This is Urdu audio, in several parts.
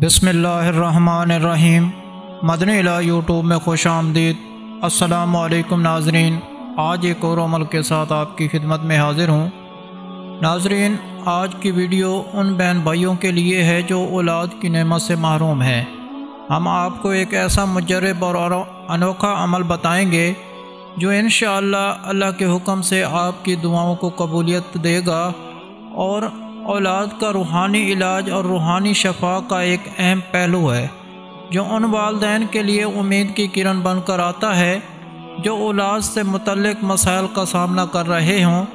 بسم اللہ الرحمن الرحیم۔ مدنی الہ یوٹیوب میں خوش آمدید۔ السلام علیکم ناظرین، آج ایک اور عمل کے ساتھ آپ کی خدمت میں حاضر ہوں۔ ناظرین، آج کی ویڈیو ان بہن بھائیوں کے لیے ہے جو اولاد کی نعمت سے محروم ہیں۔ ہم آپ کو ایک ایسا مجرب اور انوکھا عمل بتائیں گے جو انشاءاللہ اللہ کے حکم سے آپ کی دعاؤں کو قبولیت دے گا اور اولاد کا روحانی علاج اور روحانی شفا کا ایک اہم پہلو ہے، جو ان والدین کے لیے امید کی کرن بن کر آتا ہے جو اولاد سے متعلق مسائل کا سامنا کر رہے ہوں،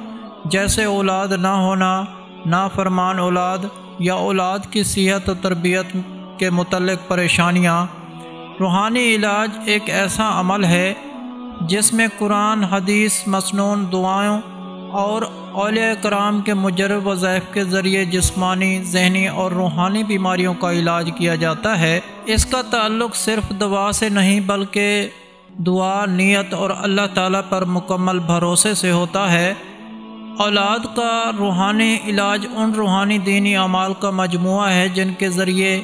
جیسے اولاد نہ ہونا، نافرمان اولاد یا اولاد کی صحت و تربیت کے متعلق پریشانیاں۔ روحانی علاج ایک ایسا عمل ہے جس میں قرآن، حدیث، مسنون دعائوں اور اولیاء کرام کے مجرب وظائف کے ذریعے جسمانی، ذہنی اور روحانی بیماریوں کا علاج کیا جاتا ہے۔ اس کا تعلق صرف دوا سے نہیں بلکہ دعا، نیت اور اللہ تعالیٰ پر مکمل بھروسے سے ہوتا ہے۔ اولاد کا روحانی علاج ان روحانی دینی اعمال کا مجموعہ ہے جن کے ذریعے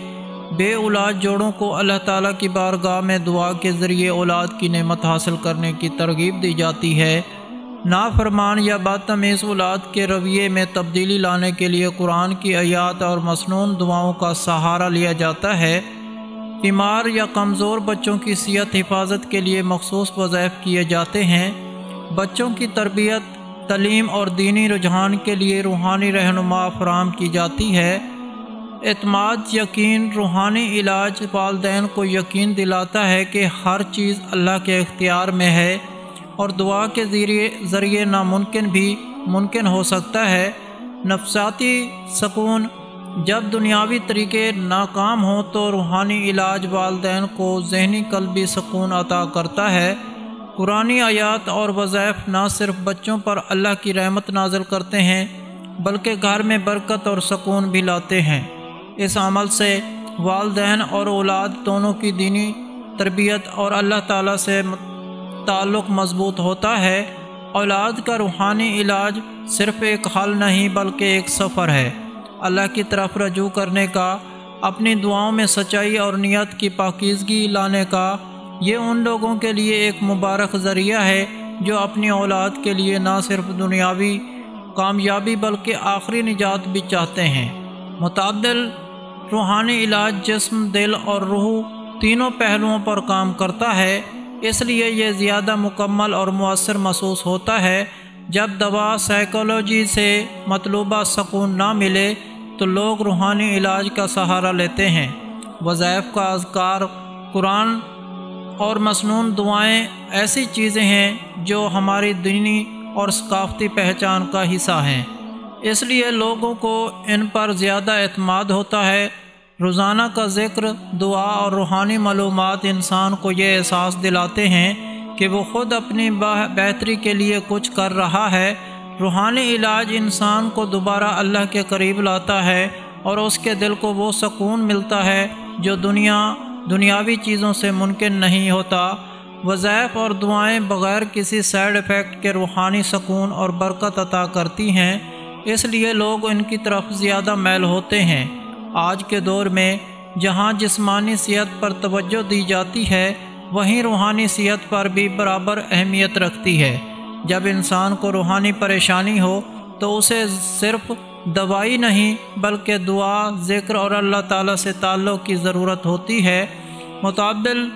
بے اولاد جوڑوں کو اللہ تعالیٰ کی بارگاہ میں دعا کے ذریعے اولاد کی نعمت حاصل کرنے کی ترغیب دی جاتی ہے۔ نافرمان یا بدتمیز اولاد کے رویے میں تبدیلی لانے کے لیے قرآن کی آیات اور مسنون دعاؤں کا سہارا لیا جاتا ہے۔ بیمار یا کمزور بچوں کی صحت حفاظت کے لیے مخصوص وظائف کیے جاتے ہیں۔ بچوں کی تربیت، تعلیم اور دینی رجحان کے لیے روحانی رہنما فراہم کی جاتی ہے۔ اعتماد، یقین، روحانی علاج والدین کو یقین دلاتا ہے کہ ہر چیز اللہ کے اختیار میں ہے اور دعا کے ذریعے ناممکن بھی ممکن ہو سکتا ہے۔ نفسیاتی سکون، جب دنیاوی طریقے ناکام ہوں تو روحانی علاج والدین کو ذہنی قلبی سکون عطا کرتا ہے۔ قرآنی آیات اور وظائف نہ صرف بچوں پر اللہ کی رحمت نازل کرتے ہیں بلکہ گھر میں برکت اور سکون بھی لاتے ہیں۔ اس عمل سے والدین اور اولاد دونوں کی دینی تربیت اور اللہ تعالیٰ سے تعلق مضبوط ہوتا ہے۔ اولاد کا روحانی علاج صرف ایک حل نہیں بلکہ ایک سفر ہے، اللہ کی طرف رجوع کرنے کا، اپنی دعاؤں میں سچائی اور نیت کی پاکیزگی لانے کا۔ یہ ان لوگوں کے لیے ایک مبارک ذریعہ ہے جو اپنی اولاد کے لیے نہ صرف دنیاوی کامیابی بلکہ آخری نجات بھی چاہتے ہیں۔ متعدل روحانی علاج جسم، دل اور روح تینوں پہلوؤں پر کام کرتا ہے، اس لیے یہ زیادہ مکمل اور مؤثر محسوس ہوتا ہے۔ جب دوا، سائیکالوجی سے مطلوبہ سکون نہ ملے تو لوگ روحانی علاج کا سہارا لیتے ہیں۔ وظائف کا اذکار، قرآن اور مسنون دعائیں ایسی چیزیں ہیں جو ہماری دینی اور ثقافتی پہچان کا حصہ ہیں، اس لیے لوگوں کو ان پر زیادہ اعتماد ہوتا ہے۔ روزانہ کا ذکر، دعا اور روحانی معلومات انسان کو یہ احساس دلاتے ہیں کہ وہ خود اپنی بہتری کے لیے کچھ کر رہا ہے۔ روحانی علاج انسان کو دوبارہ اللہ کے قریب لاتا ہے اور اس کے دل کو وہ سکون ملتا ہے جو دنیاوی چیزوں سے ممکن نہیں ہوتا۔ وظائف اور دعائیں بغیر کسی سائیڈ ایفیکٹ کے روحانی سکون اور برکت عطا کرتی ہیں، اس لیے لوگ ان کی طرف زیادہ میل ہوتے ہیں۔ آج کے دور میں جہاں جسمانی صحت پر توجہ دی جاتی ہے وہیں روحانی صحت پر بھی برابر اہمیت رکھتی ہے۔ جب انسان کو روحانی پریشانی ہو تو اسے صرف دوائی نہیں بلکہ دعا، ذکر اور اللہ تعالیٰ سے تعلق کی ضرورت ہوتی ہے۔ متعدل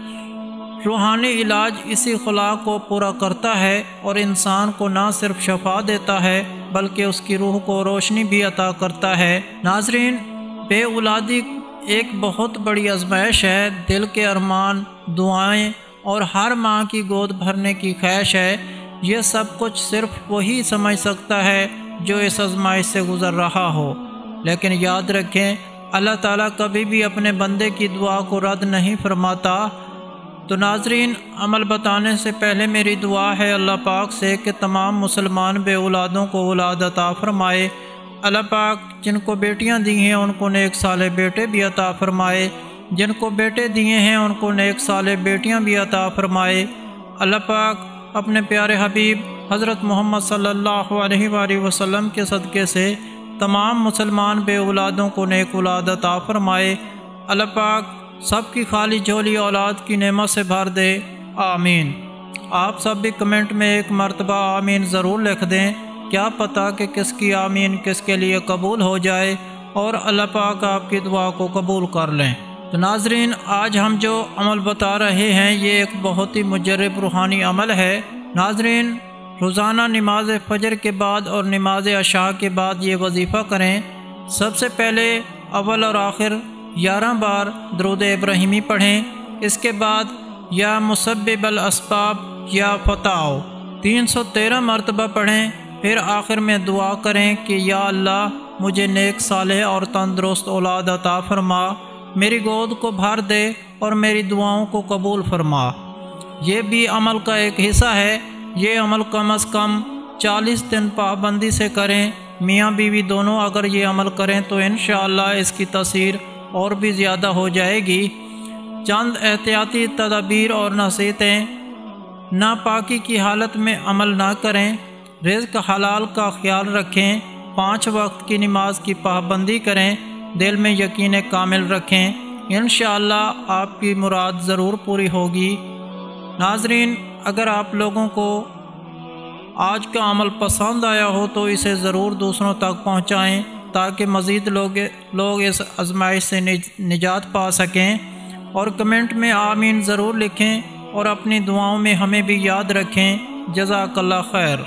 روحانی علاج اسی خلا کو پورا کرتا ہے اور انسان کو نہ صرف شفا دیتا ہے بلکہ اس کی روح کو روشنی بھی عطا کرتا ہے۔ ناظرین، بے اولادی ایک بہت بڑی آزمائش ہے۔ دل کے ارمان، دعائیں اور ہر ماں کی گود بھرنے کی خواہش ہے۔ یہ سب کچھ صرف وہی سمجھ سکتا ہے جو اس آزمائش سے گزر رہا ہو، لیکن یاد رکھیں اللہ تعالیٰ کبھی بھی اپنے بندے کی دعا کو رد نہیں فرماتا۔ تو ناظرین، عمل بتانے سے پہلے میری دعا ہے اللہ پاک سے کہ تمام مسلمان بے اولادوں کو اولاد عطا فرمائے۔ اللہ پاک جن کو بیٹیاں دی ہیں ان کو نیک صالح بیٹے بھی عطا فرمائے، جن کو بیٹے دیے ہیں ان کو نیک صالح بیٹیاں بھی عطا فرمائے۔ اللہ پاک اپنے پیارے حبیب حضرت محمد صلی اللہ علیہ وآلہ وسلم کے صدقے سے تمام مسلمان بے اولادوں کو نیک اولاد عطا فرمائے۔ اللہ پاک سب کی خالی جھولی اولاد کی نعمت سے بھر دے، آمین۔ آپ سب بھی کمنٹ میں ایک مرتبہ آمین ضرور لکھ دیں، کیا پتہ کہ کس کی آمین کس کے لیے قبول ہو جائے اور اللہ پاک آپ کی دعا کو قبول کر لیں۔ تو ناظرین، آج ہم جو عمل بتا رہے ہیں یہ ایک بہت ہی مجرب روحانی عمل ہے۔ ناظرین، روزانہ نماز فجر کے بعد اور نماز عشاء کے بعد یہ وظیفہ کریں۔ سب سے پہلے اول اور آخر 11 بار درود ابراہیمی پڑھیں، اس کے بعد یا مسبب الاسباب یا فتح 313 مرتبہ پڑھیں، پھر آخر میں دعا کریں کہ یا اللہ مجھے نیک صالح اور تندرست اولاد عطا فرما، میری گود کو بھر دے اور میری دعاؤں کو قبول فرما۔ یہ بھی عمل کا ایک حصہ ہے۔ یہ عمل کم از کم 40 دن پابندی سے کریں۔ میاں بیوی دونوں اگر یہ عمل کریں تو انشاءاللہ اس کی تاثیر اور بھی زیادہ ہو جائے گی۔ چند احتیاطی تدابیر اور نصیحتیں: ناپاکی کی حالت میں عمل نہ کریں، رزق حلال کا خیال رکھیں، 5 وقت کی نماز کی پابندی کریں، دل میں یقین کامل رکھیں، انشاءاللہ آپ کی مراد ضرور پوری ہوگی۔ ناظرین، اگر آپ لوگوں کو آج کا عمل پسند آیا ہو تو اسے ضرور دوسروں تک پہنچائیں تاکہ مزید لوگ اس آزمائش سے نجات پا سکیں، اور کمنٹ میں آمین ضرور لکھیں اور اپنی دعاؤں میں ہمیں بھی یاد رکھیں۔ جزاک اللہ خیر۔